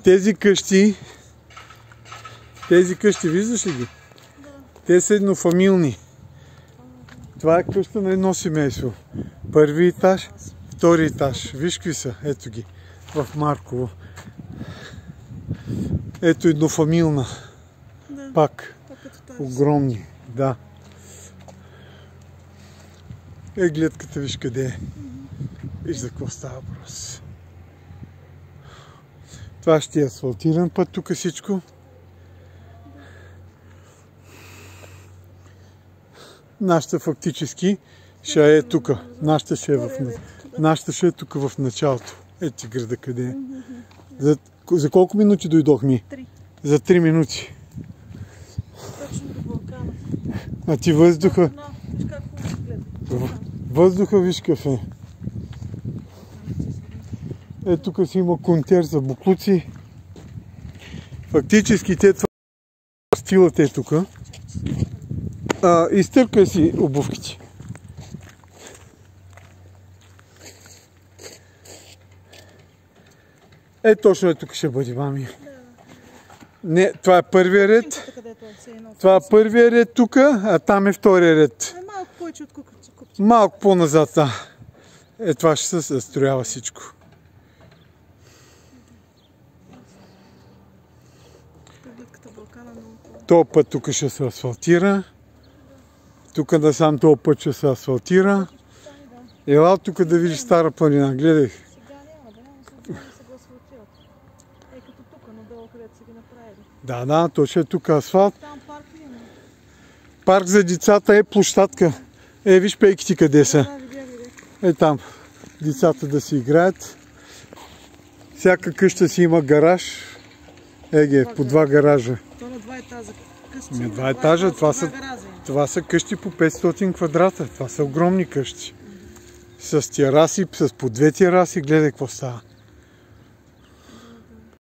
тези къщи, виждаш ли ги? Да. Те са еднофамилни. Това е къща на едно семейство. Първи етаж, втори етаж. Виж какви са, ето ги, в Марково. Ето еднофамилна. Да. Пак. Огромни, да. Гледката виж къде е. Виж за какво става въпрос. Това ще е асфалтиран път, тук всичко. Нашата фактически ще е тук. Нашата ще е тук в началото. Ето града къде е. За колко минути дойдохме? 3. За 3 минути. Точно до Балкана. А ти въздуха... Въздуха виж какъв е. Ето тук си има контер за буклуци. Фактически те това стилът е тук. Изтъркай си обувките. Точно е тук ще бъде, мами. Не, това е първия ред. Това е първия ред тук, а там е втория ред. Малко повече от кукурци. Малко по-назад, да. Това ще се застроява всичко. Този път тук ще се асфалтира. Тук насам този път ще се асфалтира. Ела тук да видиш Стара планина. Гледай. Да, точно е тук асфалт. Парк за децата е площадка. Виж пейките къде са. Там децата да си играят. Всяка къща си има гараж. По 2 гаража. То на 2 етажа къщи. На 2 етажа, това са къщи по 500 квадрата. Това са огромни къщи. С тераси, с по 2 тераси. Гледай какво става.